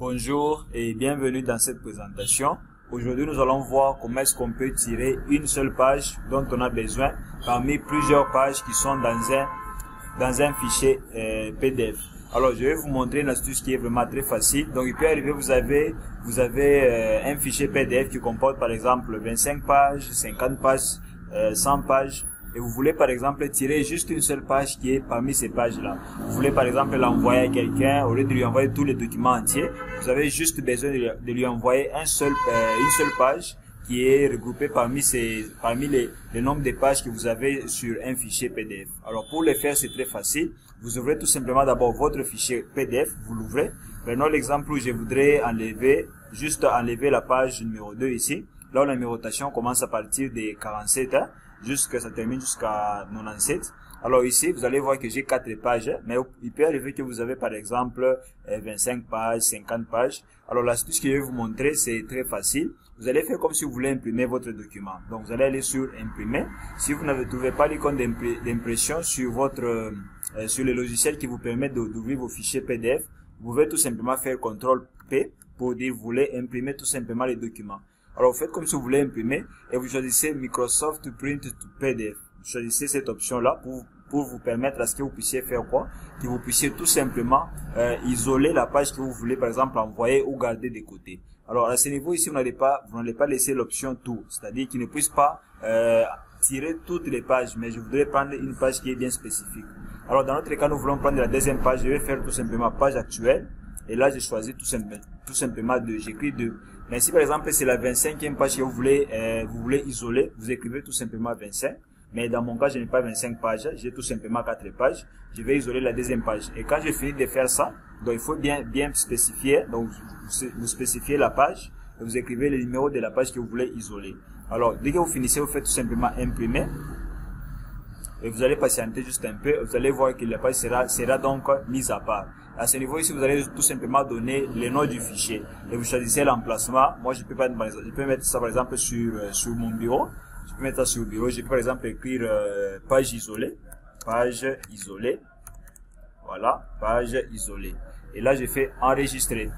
Bonjour et bienvenue dans cette présentation. Aujourd'hui, nous allons voir comment est-ce qu'on peut tirer une seule page dont on a besoin parmi plusieurs pages qui sont dans un fichier PDF. Alors, je vais vous montrer une astuce qui est vraiment très facile. Donc, il peut arriver, vous avez un fichier PDF qui comporte par exemple 25 pages, 50 pages, 100 pages. Et vous voulez par exemple tirer juste une seule page qui est parmi ces pages-là. Vous voulez par exemple l'envoyer à quelqu'un, au lieu de lui envoyer tous les documents entiers, vous avez juste besoin de lui envoyer une seule page qui est regroupée parmi le nombre de pages que vous avez sur un fichier PDF. Alors pour le faire, c'est très facile. Vous ouvrez tout simplement d'abord votre fichier PDF, vous l'ouvrez. Prenons l'exemple où je voudrais enlever la page numéro 2 ici. Là où la numérotation commence à partir des 47, ça termine jusqu'à 97. Alors ici, vous allez voir que j'ai 4 pages, mais il peut arriver que vous avez par exemple 25 pages, 50 pages. Alors l'astuce que je vais vous montrer, c'est très facile. Vous allez faire comme si vous voulez imprimer votre document. Donc vous allez aller sur imprimer. Si vous ne trouvez pas l'icône d'impression sur le logiciel qui vous permet d'ouvrir vos fichiers PDF, vous pouvez tout simplement faire CTRL-P pour dire vous voulez imprimer tout simplement les documents. Alors, vous faites comme si vous voulez imprimer et vous choisissez Microsoft Print to PDF. Vous choisissez cette option-là pour vous permettre à ce que vous puissiez faire quoi? Que vous puissiez tout simplement isoler la page que vous voulez, par exemple, envoyer ou garder de côté. Alors, à ce niveau ici, vous n'allez pas laisser l'option tout, c'est-à-dire qu'il ne puisse pas tirer toutes les pages, mais je voudrais prendre une page qui est bien spécifique. Alors, dans notre cas, nous voulons prendre la deuxième page. Je vais faire tout simplement page actuelle. Et là, j'ai choisi tout simplement 2. J'écris 2. Mais si par exemple c'est la 25e page que vous voulez isoler, vous écrivez tout simplement 25. Mais dans mon cas, je n'ai pas 25 pages, j'ai tout simplement 4 pages. Je vais isoler la deuxième page. Et quand j'ai fini de faire ça, donc il faut bien spécifier. Donc vous spécifiez la page et vous écrivez le numéro de la page que vous voulez isoler. Alors dès que vous finissez, vous faites tout simplement imprimer. Et vous allez patienter juste un peu, vous allez voir que la page sera donc mise à part. À ce niveau ici, vous allez tout simplement donner le nom du fichier. Et vous choisissez l'emplacement. Moi, je peux mettre ça par exemple sur mon bureau. Je peux mettre ça sur le bureau. Je peux par exemple écrire page isolée. Page isolée. Voilà, page isolée. Et là, je fais enregistrer.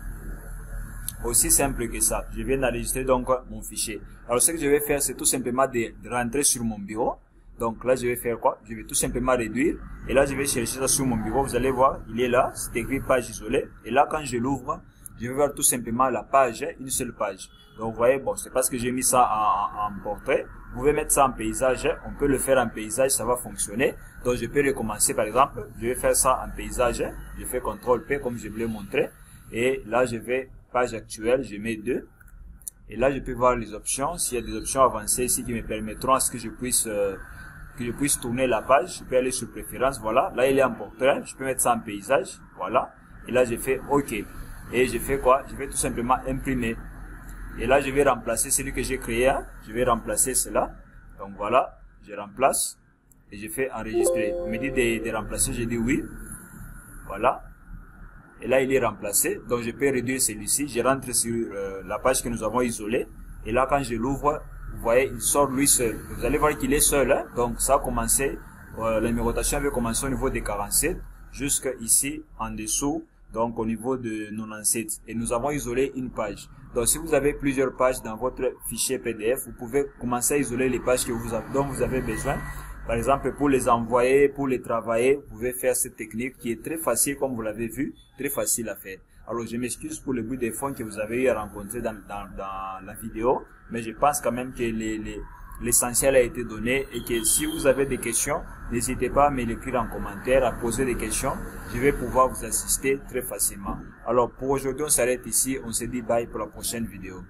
Aussi simple que ça. Je viens d'enregistrer donc mon fichier. Alors, ce que je vais faire, c'est tout simplement de rentrer sur mon bureau. Donc là, je vais faire quoi? Je vais tout simplement réduire. Et là, je vais chercher ça sur mon bureau. Vous allez voir, il est là. C'est écrit page isolée. Et là, quand je l'ouvre, je vais voir tout simplement la page, une seule page. Donc, vous voyez, bon, c'est parce que j'ai mis ça en portrait. Vous pouvez mettre ça en paysage. On peut le faire en paysage, ça va fonctionner. Donc, je peux recommencer, par exemple. Je vais faire ça en paysage. Je fais CTRL-P comme je vous l'ai montré. Et là, je vais page actuelle. Je mets 2. Et là, je peux voir les options. S'il y a des options avancées ici qui me permettront à ce que je puisse tourner la page, je peux aller sur préférences, voilà, là il est en portrait, je peux mettre ça en paysage, voilà, et là je fais OK, et je fais quoi? Je vais tout simplement imprimer, et là je vais remplacer celui que j'ai créé, je vais remplacer cela, donc voilà, je remplace, et je fais enregistrer, il me dit de remplacer, je dis oui, voilà, et là il est remplacé, donc je peux réduire celui-ci, je rentre sur la page que nous avons isolée, et là quand je l'ouvre, vous voyez, il sort lui seul. Vous allez voir qu'il est seul, hein? Donc ça a commencé, la numérotation avait commencé au niveau de 47 jusqu'à ici en dessous, donc au niveau de 97. Et nous avons isolé une page. Donc si vous avez plusieurs pages dans votre fichier PDF, vous pouvez commencer à isoler les pages dont vous avez besoin. Par exemple, pour les envoyer, pour les travailler, vous pouvez faire cette technique qui est très facile, comme vous l'avez vu, très facile à faire. Alors, je m'excuse pour le bruit de fond que vous avez eu à rencontrer dans la vidéo, mais je pense quand même que l'essentiel a été donné et que si vous avez des questions, n'hésitez pas à me l'écrire en commentaire, à poser des questions. Je vais pouvoir vous assister très facilement. Alors, pour aujourd'hui, on s'arrête ici. On se dit bye pour la prochaine vidéo.